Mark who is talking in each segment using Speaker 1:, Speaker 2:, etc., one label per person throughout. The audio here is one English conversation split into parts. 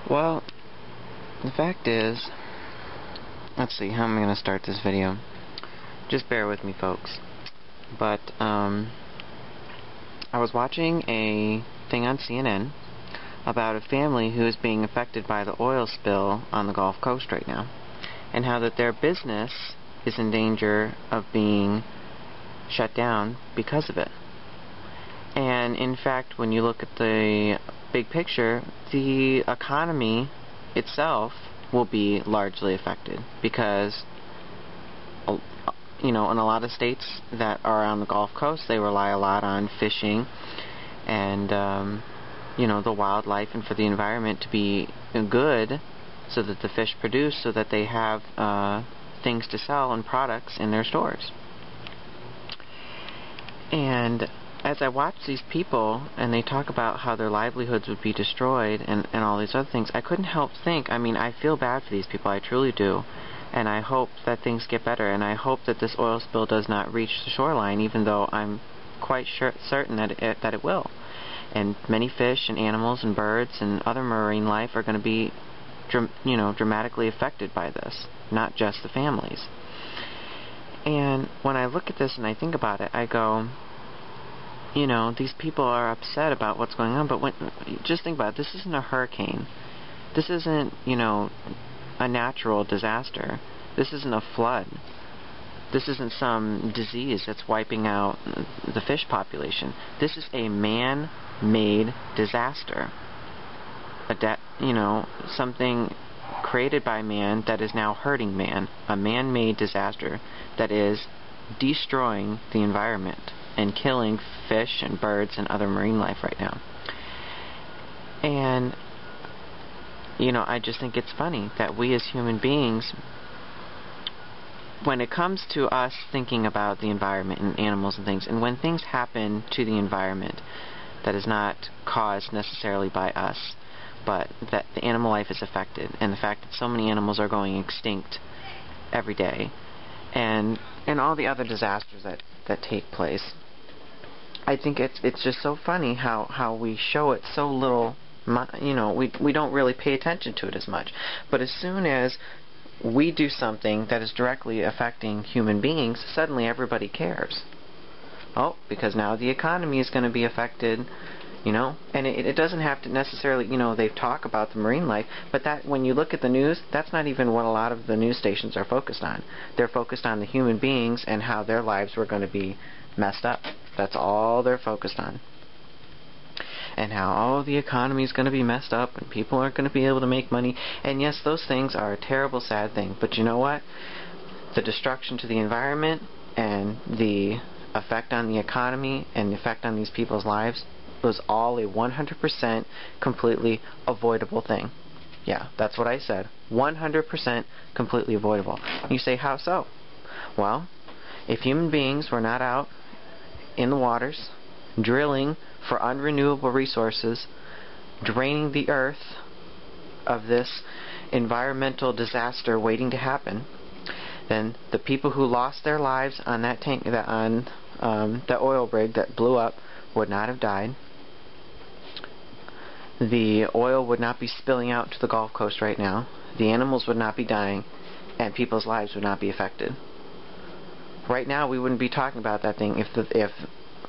Speaker 1: Well, the fact is, let's see, how am I going to start this video? Just bear with me, folks. But, I was watching a thing on CNN about a family who is being affected by the oil spill on the Gulf Coast right now, and how that their business is in danger of being shut down because of it. And in fact, when you look at the big picture, the economy itself will be largely affected because, you know, in a lot of states that are on the Gulf Coast, they rely a lot on fishing and, you know, the wildlife and for the environment to be good so that the fish produce so that they have things to sell and products in their stores. And as I watch these people and they talk about how their livelihoods would be destroyed and all these other things, I couldn't help think, I mean, I feel bad for these people, I truly do. And I hope that things get better, and I hope that this oil spill does not reach the shoreline, even though I'm quite certain that it will. And many fish and animals and birds and other marine life are going to be, dramatically affected by this, not just the families. And when I look at this and I think about it, I go, you know, these people are upset about what's going on, but just think about it, this isn't a hurricane. This isn't, you know, a natural disaster. This isn't a flood. This isn't some disease that's wiping out the fish population. This is a man-made disaster. Something created by man that is now hurting man. A man-made disaster that is destroying the environment and killing fish and birds and other marine life right now. And, you know, I just think it's funny that we as human beings, when it comes to us thinking about the environment and animals and things, and when things happen to the environment that is not caused necessarily by us, but that the animal life is affected, and the fact that so many animals are going extinct every day, and all the other disasters that take place, I think it's just so funny how we show it so little. You know, we don't really pay attention to it as much. But as soon as we do something that is directly affecting human beings, suddenly everybody cares. Oh, because now the economy is going to be affected, you know, and it doesn't have to necessarily, you know, they talk about the marine life, but that when you look at the news, that's not even what a lot of the news stations are focused on. They're focused on the human beings and how their lives were going to be messed up. That's all they're focused on. And how, the economy is going to be messed up and people aren't going to be able to make money. And yes, those things are a terrible, sad thing. But you know what? The destruction to the environment and the effect on the economy and the effect on these people's lives was all a 100% completely avoidable thing. Yeah, that's what I said. 100% completely avoidable. You say, how so? Well, if human beings were not out in the waters drilling for unrenewable resources, draining the earth of this environmental disaster waiting to happen, then the people who lost their lives on that tank, on the oil rig that blew up, would not have died. The oil would not be spilling out to the Gulf Coast right now. The animals would not be dying, and people's lives would not be affected. Right now, we wouldn't be talking about that thing if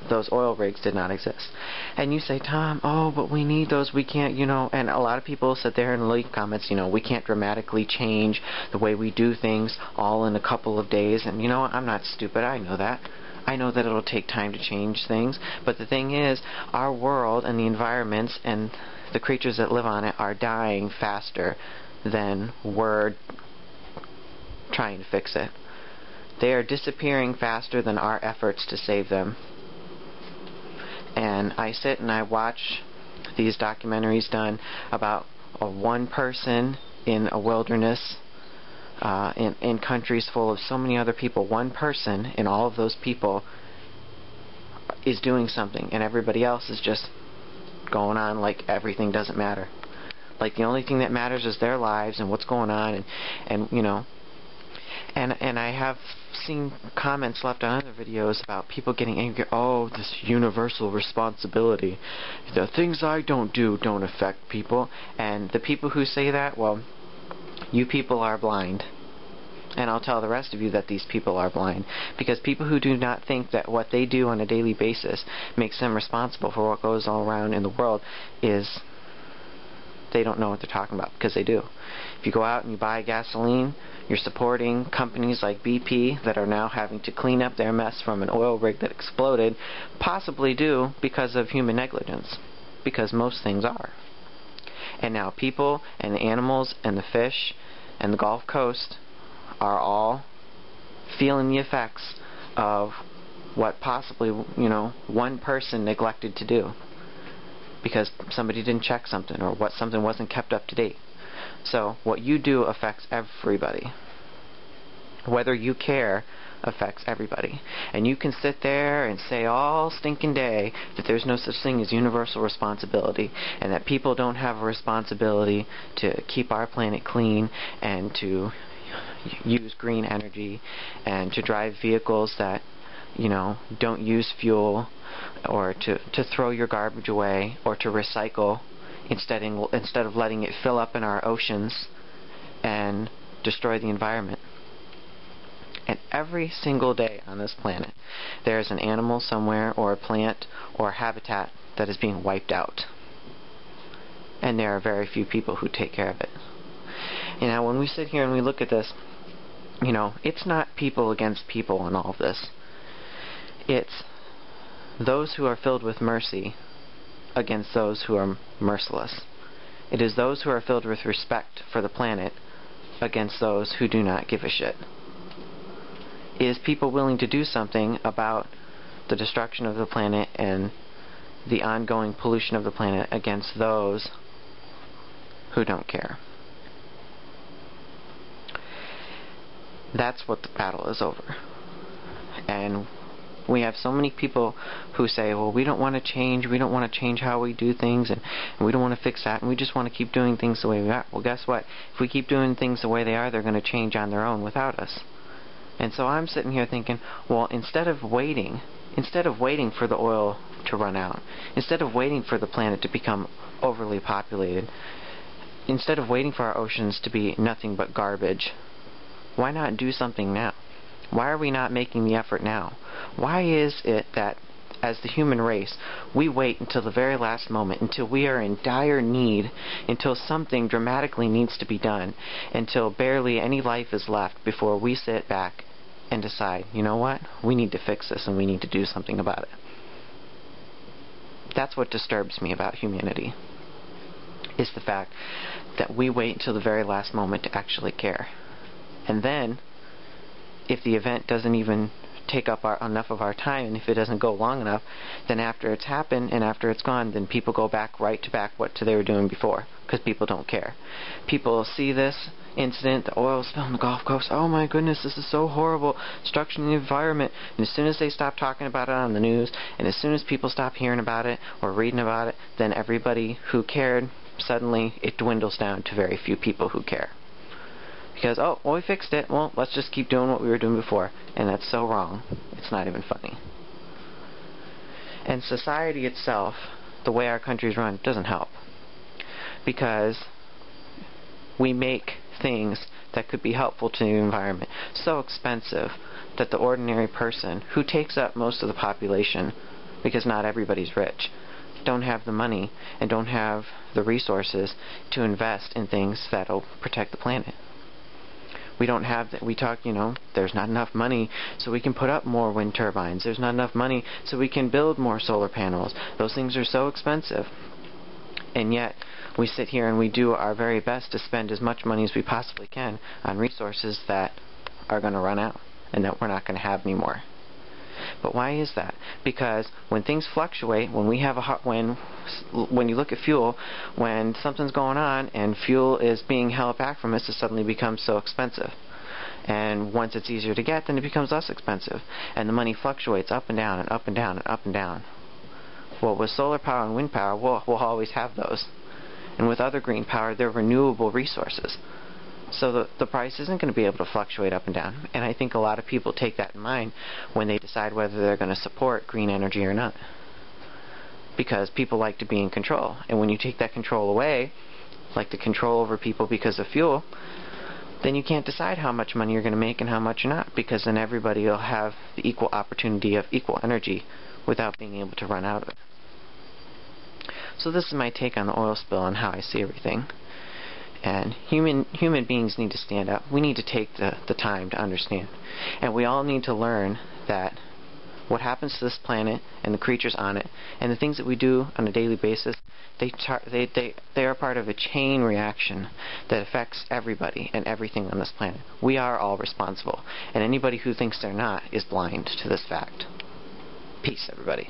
Speaker 1: those oil rigs did not exist. And you say, Tom, oh, but we need those, we can't, you know, and a lot of people sit there and leave comments, you know, we can't dramatically change the way we do things all in a couple of days. And you know what, I'm not stupid, I know that. I know that it'll take time to change things, but the thing is, our world and the environments and the creatures that live on it are dying faster than we're trying to fix it. They are disappearing faster than our efforts to save them. And I sit and I watch these documentaries done about one person in a wilderness, in countries full of so many other people. One person in all of those people is doing something, and everybody else is just going on like everything doesn't matter. Like the only thing that matters is their lives and what's going on, and you know. And I have seen comments left on other videos about people getting angry. Oh, this universal responsibility. The things I don't do don't affect people. And the people who say that, well, you people are blind. And I'll tell the rest of you that these people are blind. Because people who do not think that what they do on a daily basis makes them responsible for what goes all around in the world is... they don't know what they're talking about, because they do. If you go out and you buy gasoline, you're supporting companies like BP that are now having to clean up their mess from an oil rig that exploded, possibly due because of human negligence, because most things are. And now people and the animals and the fish and the Gulf Coast are all feeling the effects of what possibly, one person neglected to do, because somebody didn't check something, or what something wasn't kept up to date. So what you do affects everybody. Whether you care affects everybody. And you can sit there and say all stinking day that there's no such thing as universal responsibility, and that people don't have a responsibility to keep our planet clean, and to use green energy, and to drive vehicles that don't use fuel, or to throw your garbage away, or to recycle instead of letting it fill up in our oceans and destroy the environment. And every single day on this planet there is an animal somewhere, or a plant, or a habitat that is being wiped out. And there are very few people who take care of it. Now when we sit here and we look at this, it's not people against people in all of this. It's those who are filled with mercy against those who are merciless. It is those who are filled with respect for the planet against those who do not give a shit. It is people willing to do something about the destruction of the planet and the ongoing pollution of the planet against those who don't care. That's what the battle is over. And we have so many people who say, well, we don't want to change how we do things, and we don't want to fix that, and we just want to keep doing things the way we are. Well, guess what? If we keep doing things the way they are, they're going to change on their own without us. And so I'm sitting here thinking, well, instead of waiting for the oil to run out, instead of waiting for the planet to become overly populated, instead of waiting for our oceans to be nothing but garbage, why not do something now? Why are we not making the effort now? Why is it that, as the human race, we wait until the very last moment, until we are in dire need, until something dramatically needs to be done, until barely any life is left before we sit back and decide, you know what? We need to fix this, and we need to do something about it. That's what disturbs me about humanity, is the fact that we wait until the very last moment to actually care. And then, if the event doesn't even take up enough of our time, and if it doesn't go long enough, then after it's happened and after it's gone, then people go back right to what they were doing before, because people don't care. People see this incident, the oil spill on the Gulf Coast, oh my goodness, this is so horrible, destruction of the environment, and as soon as they stop talking about it on the news, and as soon as people stop hearing about it or reading about it, then everybody who cared, suddenly it dwindles down to very few people who care. Because, oh, well, we fixed it. Well, let's just keep doing what we were doing before. And that's so wrong. It's not even funny. And society itself, the way our country's run, doesn't help. Because we make things that could be helpful to the environment so expensive that the ordinary person, who takes up most of the population, because not everybody's rich, don't have the money and don't have the resources to invest in things that'll protect the planet. We don't have that. We talk, there's not enough money so we can put up more wind turbines. There's not enough money so we can build more solar panels. Those things are so expensive. And yet, we sit here and we do our very best to spend as much money as we possibly can on resources that are going to run out and that we're not going to have anymore. But why is that? Because when things fluctuate, when we have when you look at fuel, when something's going on and fuel is being held back from us, it suddenly becomes so expensive. And once it's easier to get, then it becomes less expensive. And the money fluctuates up and down and up and down and up and down. Well, with solar power and wind power, we'll always have those. And with other green power, they're renewable resources. So the price isn't going to be able to fluctuate up and down. And I think a lot of people take that in mind when they decide whether they're going to support green energy or not. Because people like to be in control. And when you take that control away, like the control over people because of fuel, then you can't decide how much money you're going to make and how much you're not. Because then everybody will have the equal opportunity of equal energy without being able to run out of it. So this is my take on the oil spill and how I see everything. And human beings need to stand up. We need to take the time to understand. And we all need to learn that what happens to this planet and the creatures on it and the things that we do on a daily basis, they are part of a chain reaction that affects everybody and everything on this planet. We are all responsible. And anybody who thinks they're not is blind to this fact. Peace, everybody.